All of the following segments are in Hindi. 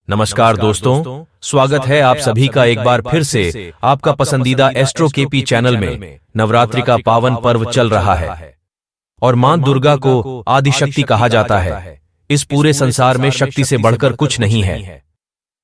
नमस्कार दोस्तों, स्वागत है आप सभी का एक बार फिर से आपका पसंदीदा एस्ट्रो केपी चैनल में। नवरात्रि का पावन पर्व चल रहा है और मां दुर्गा को आदिशक्ति कहा जाता है। इस पूरे संसार में शक्ति से बढ़कर कुछ नहीं है।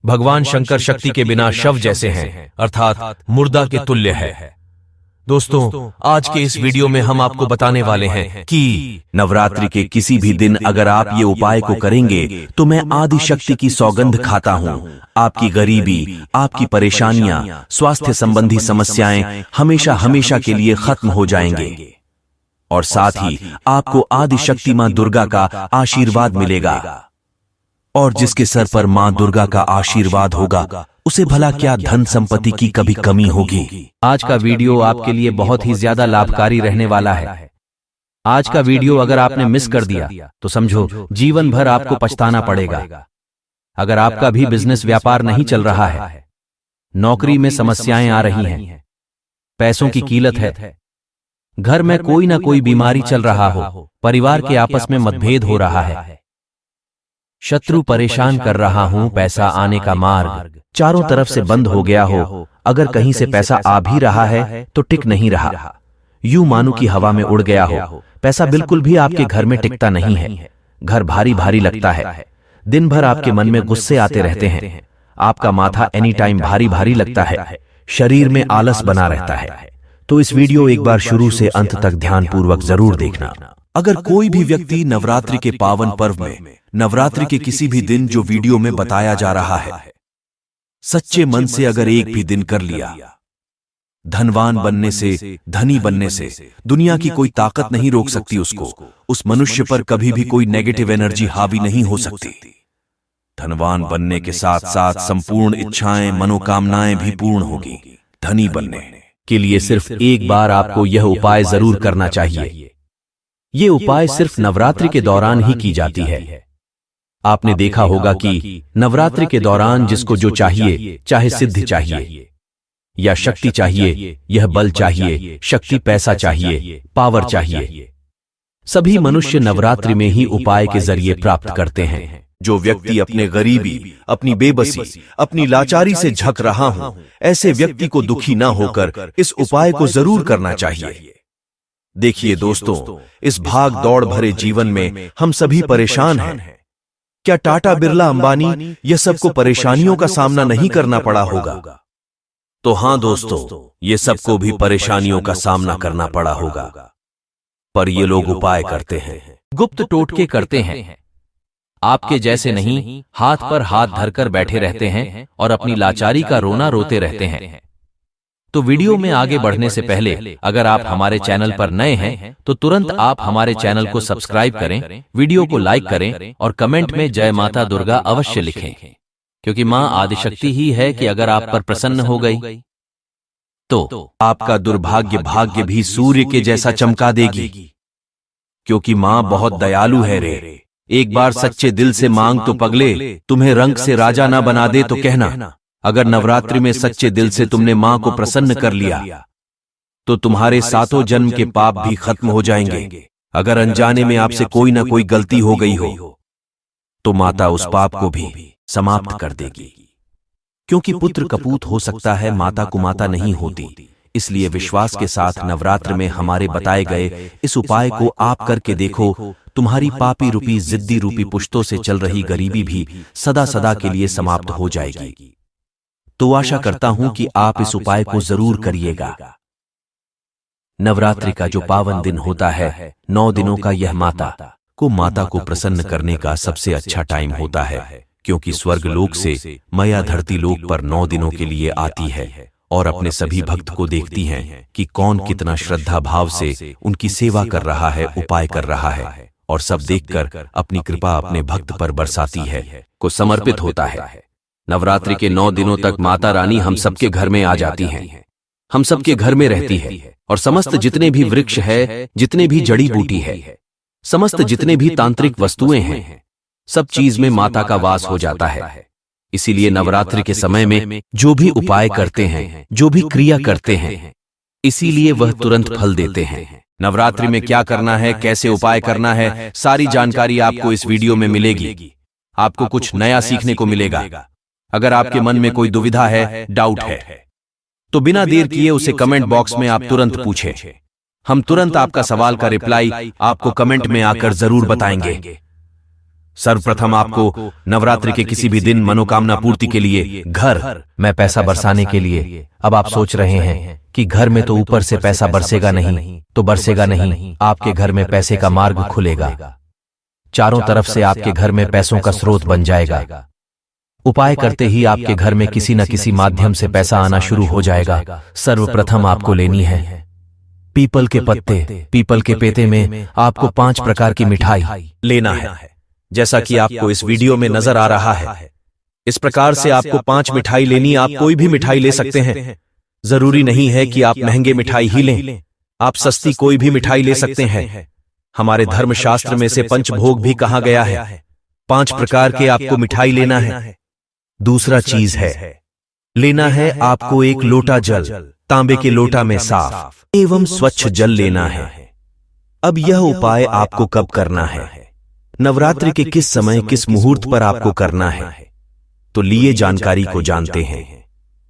भगवान शंकर शक्ति के बिना शव जैसे हैं, अर्थात मुर्दा के तुल्य है। दोस्तों, आज के इस वीडियो में हम आपको बताने वाले हैं कि नवरात्रि के किसी भी दिन अगर आप ये उपाय को करेंगे तो मैं आदि शक्ति की सौगंध खाता हूँ। आपकी गरीबी, आपकी परेशानियां, स्वास्थ्य संबंधी समस्याएं हमेशा हमेशा के लिए खत्म हो जाएंगे और साथ ही आपको आदि शक्ति मां दुर्गा का आशीर्वाद मिलेगा। और जिसके सर पर मां दुर्गा का आशीर्वाद होगा उसे भला क्या धन संपत्ति की कभी कमी होगी। आज का वीडियो आपके लिए बहुत ही ज्यादा लाभकारी रहने वाला है। आज का वीडियो अगर आपने मिस कर दिया तो समझो जीवन भर आपको पछताना पड़ेगा। अगर आपका भी बिजनेस व्यापार नहीं चल रहा है, नौकरी में समस्याएं आ रही हैं, पैसों की किल्लत है, घर में कोई ना कोई बीमारी चल रहा हो, परिवार के आपस में मतभेद हो रहा है, शत्रु परेशान कर रहा हूं, पैसा आने का मार्ग चारों तरफ से बंद हो गया हो, अगर कहीं से पैसा आ भी रहा है तो टिक नहीं रहा, यूं मानो कि हवा में उड़ गया हो, पैसा बिल्कुल भी आपके घर में टिकता नहीं है, घर भारी भारी लगता है, दिन भर आपके मन में गुस्से आते रहते हैं, आपका माथा एनी टाइम भारी भारी लगता है, शरीर में आलस बना रहता है। तो इस वीडियो एक बार शुरू से अंत तक ध्यानपूर्वक जरूर देखना। अगर कोई भी व्यक्ति नवरात्रि के पावन पर्व में, नवरात्रि के किसी भी दिन जो वीडियो में बताया जा रहा है, सच्चे मन से अगर एक भी दिन कर लिया, धनवान बनने से, धनी बनने से दुनिया की कोई ताकत नहीं रोक सकती उसको। उस मनुष्य पर कभी भी कोई नेगेटिव एनर्जी हावी नहीं हो सकती। धनवान बनने के साथ साथ संपूर्ण इच्छाएं, मनोकामनाएं भी पूर्ण होगी। धनी बनने के लिए सिर्फ एक बार आपको यह उपाय जरूर करना चाहिए। ये उपाय सिर्फ नवरात्रि के दौरान ही की जाती है। आपने देखा होगा कि नवरात्रि के दौरान जिसको जो चाहिए, चाहे सिद्धि चाहिए या शक्ति चाहिए, यह बल चाहिए, शक्ति पैसा चाहिए, पावर चाहिए, सभी मनुष्य नवरात्रि में ही उपाय के जरिए प्राप्त करते हैं। जो व्यक्ति अपने गरीबी, अपनी बेबसी, अपनी लाचारी से झक रहा हूं, ऐसे व्यक्ति को दुखी ना होकर इस उपाय को जरूर करना चाहिए। देखिए दोस्तों, इस भाग दौड़ भरे जीवन में हम सभी परेशान हैं। क्या टाटा, बिरला, अंबानी ये सबको परेशानियों का सामना नहीं करना पड़ा होगा? तो हां दोस्तों, ये सबको भी परेशानियों का सामना करना पड़ा होगा, पर ये लोग उपाय करते हैं, गुप्त टोटके करते हैं। आपके जैसे नहीं, हाथ पर हाथ धरकर बैठे रहते हैं और अपनी लाचारी का रोना रोते रहते हैं। तो वीडियो में आगे बढ़ने से पहले अगर आप हमारे चैनल पर नए हैं तो तुरंत आप हमारे चैनल को सब्सक्राइब करें, वीडियो को लाइक करें और कमेंट में जय माता दुर्गा अवश्य लिखें, क्योंकि मां आदिशक्ति ही है कि अगर आप पर प्रसन्न हो गई तो आपका दुर्भाग्य भाग्य भी सूर्य के जैसा चमका देगी, क्योंकि मां बहुत दयालु है रे। एक बार सच्चे दिल से मांग तो पगले, तुम्हें रंग से राजा ना बना दे तो कहना। अगर नवरात्रि में सच्चे दिल से तुमने मां को प्रसन्न कर लिया तो तुम्हारे सातों जन्म के पाप भी खत्म हो जाएंगे। अगर अनजाने में आपसे कोई ना कोई गलती हो गई हो तो माता उस पाप को भी समाप्त कर देगी, क्योंकि पुत्र कपूत हो सकता है, माता कुमाता नहीं होती। इसलिए विश्वास के साथ नवरात्र में हमारे बताए गए इस उपाय को आप करके देखो। तुम्हारी पापी रूपी, जिद्दी रूपी पुश्तों से चल रही गरीबी भी सदा सदा के लिए समाप्त हो जाएगी। तो आशा करता हूं कि आप इस उपाय को जरूर करिएगा। नवरात्रि का जो पावन दिन होता है, 9 दिनों का, यह माता को प्रसन्न करने का सबसे अच्छा टाइम होता है, क्योंकि स्वर्ग लोक से माया धरती लोक पर 9 दिनों के लिए आती है और अपने सभी भक्त को देखती हैं कि कौन कितना श्रद्धा भाव से उनकी सेवा कर रहा है, उपाय कर रहा है, और सब देखकर अपनी कृपा अपने भक्त पर बरसाती है, को समर्पित होता है। नवरात्रि के 9 दिनों तक माता रानी हम सबके घर में आ जाती हैं, हम सबके घर में रहती है, और समस्त जितने भी वृक्ष है, जितने भी जड़ी बूटी है, समस्त जितने भी तांत्रिक वस्तुएं हैं, सब चीज में माता का वास हो जाता है। इसीलिए नवरात्रि के समय में जो भी उपाय करते हैं, जो भी क्रिया करते हैं, इसीलिए वह तुरंत फल देते हैं। नवरात्रि में क्या करना है, कैसे उपाय करना है, सारी जानकारी आपको इस वीडियो में मिलेगी। आपको कुछ नया सीखने को मिलेगा। अगर आपके मन में कोई दुविधा है, डाउट है, तो बिना देर किए उसे कमेंट बॉक्स में आप तुरंत पूछें। हम तुरंत आपका सवाल का रिप्लाई आपको कमेंट में आकर जरूर बताएंगे। सर्वप्रथम आपको नवरात्रि के किसी भी दिन मनोकामना पूर्ति के लिए घर में पैसा बरसाने के लिए, अब आप सोच रहे हैं कि घर में तो ऊपर से पैसा बरसेगा नहीं, तो बरसेगा नहीं, आपके घर में पैसे का मार्ग खुलेगा। चारों तरफ से आपके घर में पैसों का स्रोत बन जाएगा। उपाय करते ही आपके घर में किसी न किसी माध्यम से पैसा आना शुरू हो जाएगा। सर्वप्रथम आपको लेनी है पीपल के पत्ते। पीपल के पेते में आपको 5 प्रकार की मिठाई लेना है, जैसा कि आपको इस वीडियो में नजर आ रहा है। इस प्रकार से आपको 5 मिठाई लेनी। आप कोई भी मिठाई ले सकते हैं, जरूरी नहीं है कि आप महंगे मिठाई ही लें, आप सस्ती कोई भी मिठाई ले सकते हैं। हमारे धर्मशास्त्र में से पंचभोग भी कहा गया है। 5 प्रकार के आपको मिठाई लेना है। दूसरा चीज है, लेना है आपको एक लोटा जल, तांबे के लोटा में साफ एवं स्वच्छ जल लेना है। अब यह उपाय आपको कब करना है, नवरात्रि के किस समय किस मुहूर्त पर आपको करना है, तो लिए जानकारी को जानते हैं।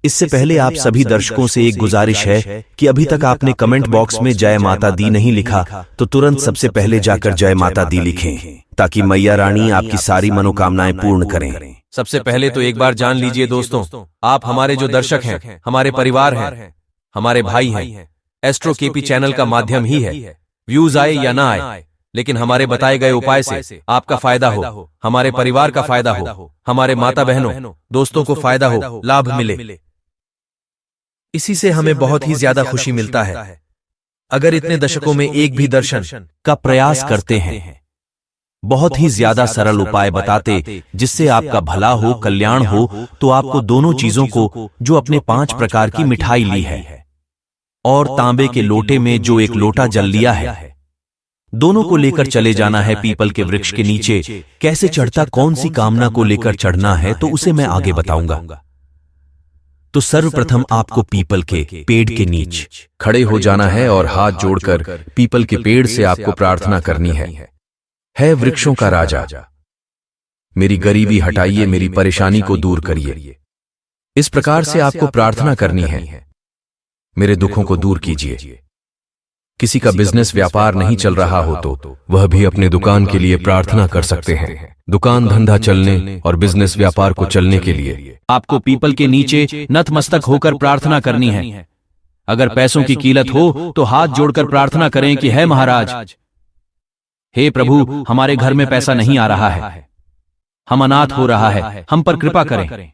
इससे पहले आप सभी दर्शकों से एक गुजारिश है कि अभी तक आपने कमेंट बॉक्स में जय माता दी नहीं लिखा, तो तुरंत सबसे पहले जाकर जय माता दी लिखें, ताकि मैया रानी आपकी सारी मनोकामनाएं पूर्ण करें। सबसे पहले तो एक बार जान लीजिए दोस्तों, आप हमारे जो दर्शक हैं, हमारे परिवार हैं, हमारे भाई हैं। एस्ट्रो केपी चैनल का माध्यम ही है। व्यूज आए या ना आए, लेकिन हमारे बताए गए उपाय से आपका फायदा हो, हमारे परिवार का फायदा हो, हमारे माता बहनों दोस्तों को फायदा हो, लाभ मिले, इसी से हमें बहुत ही ज्यादा खुशी मिलता है। अगर इतने दशकों में एक भी दर्शन का प्रयास करते हैं, बहुत ही ज्यादा सरल उपाय बताते जिससे आपका भला हो, कल्याण हो, तो आपको दोनों चीजों को, जो अपने 5 प्रकार की मिठाई ली है और तांबे के लोटे में जो एक लोटा जल लिया है, दोनों को लेकर चले जाना है पीपल के वृक्ष के नीचे। कैसे चढ़ता, कौन सी कामना को लेकर चढ़ना है, तो उसे मैं आगे बताऊंगा। तो सर्वप्रथम आपको पीपल के पेड़ के नीचे खड़े हो जाना है और हाथ जोड़कर पीपल के पेड़ से आपको प्रार्थना करनी है वृक्षों का राजा, मेरी गरीबी हटाइए, मेरी परेशानी को दूर करिए। इस प्रकार से आपको प्रार्थना करनी है, मेरे दुखों को दूर कीजिए। किसी का बिजनेस व्यापार नहीं चल रहा हो तो वह भी अपने दुकान के लिए प्रार्थना कर सकते हैं। दुकान धंधा चलने और बिजनेस व्यापार को चलने के लिए आपको पीपल के नीचे नतमस्तक होकर प्रार्थना करनी है। अगर पैसों की कीमत हो तो हाथ जोड़कर प्रार्थना करें कि हे महाराज, हे प्रभु, हमारे घर में पैसा नहीं आ रहा है, हम अनाथ हो रहा है, हम पर कृपा करें।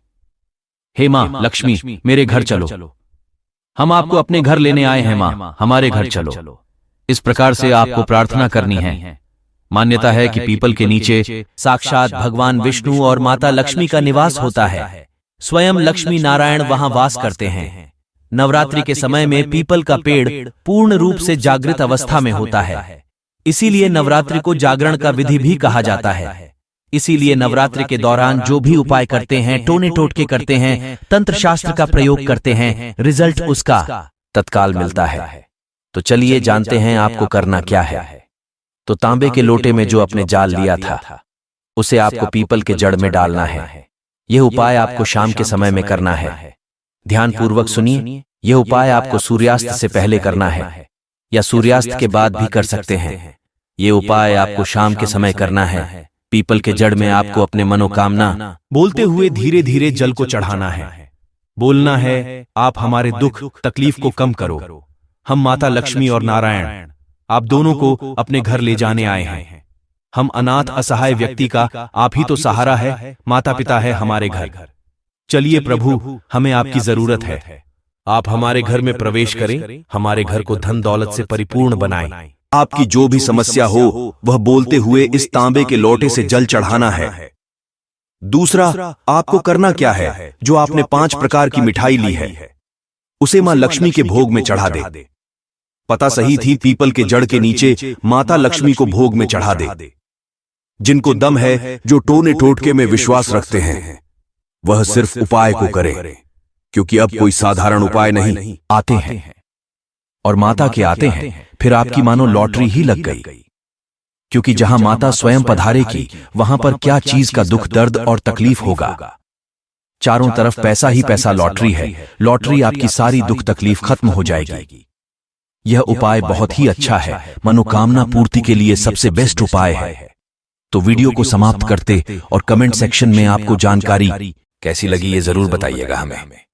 हे मां लक्ष्मी, मेरे घर चलो, हम आपको अपने घर लेने आए हैं मां, हमारे घर चलो। इस प्रकार से आपको प्रार्थना करनी है। मान्यता है कि पीपल के नीचे साक्षात भगवान विष्णु और माता लक्ष्मी का निवास होता है। स्वयं लक्ष्मी नारायण वहां वास करते हैं। नवरात्रि के समय में पीपल का पेड़ पूर्ण रूप से जागृत अवस्था में होता है, इसीलिए नवरात्रि को जागरण का विधि भी कहा जाता है। इसीलिए नवरात्रि के दौरान जो भी उपाय करते हैं, टोने टोटके करते हैं, तंत्र शास्त्र का प्रयोग करते हैं, रिजल्ट उसका तत्काल मिलता है। तो चलिए जानते हैं आपको करना क्या है। तो तांबे के लोटे में जो आपने जाल लिया था, उसे आपको पीपल के जड़ में डालना है। यह उपाय आपको शाम के समय में करना है। ध्यानपूर्वक सुनिए, यह उपाय आपको सूर्यास्त से पहले करना है या सूर्यास्त के बाद भी कर सकते हैं। यह उपाय आपको शाम के समय करना है। पीपल के जड़ में आपको अपने मनोकामना बोलते हुए धीरे धीरे जल को चढ़ाना है। बोलना है, आप हमारे दुख तकलीफ को कम करो। हम माता लक्ष्मी और नारायण आप दोनों को अपने घर ले जाने आए हैं। हम अनाथ असहाय व्यक्ति का आप ही तो सहारा है, माता पिता है हमारे घर। चलिए प्रभु, हमें आपकी जरूरत है। आप हमारे घर में प्रवेश करें, हमारे घर को धन दौलत से परिपूर्ण बनाएं। आपकी जो भी समस्या हो वह बोलते हुए इस तांबे के लोटे से जल चढ़ाना है। दूसरा, आपको करना क्या है, जो आपने 5 प्रकार की मिठाई ली है, उसे मां लक्ष्मी के भोग में चढ़ा दे। पता सही थी, पीपल के जड़ के नीचे माता लक्ष्मी को भोग में चढ़ा दे। जिनको दम है, जो टोने टोटके में विश्वास रखते हैं, वह सिर्फ उपाय को करें, क्योंकि अब कोई साधारण उपाय नहीं आते हैं और माता के आते हैं, फिर आपकी मानो लॉटरी ही लग गई। क्योंकि जहां माता स्वयं पधारेगी वहां पर क्या चीज का दुख, दर्द और तकलीफ होगा। चारों तरफ पैसा ही पैसा, लॉटरी है। लॉटरी आपकी सारी दुख तकलीफ खत्म हो जाएगी। यह उपाय बहुत ही अच्छा है, मनोकामना पूर्ति के लिए सबसे बेस्ट उपाय है। तो वीडियो को समाप्त करते और कमेंट सेक्शन में आपको जानकारी कैसी लगी ये जरूर बताइएगा हमें।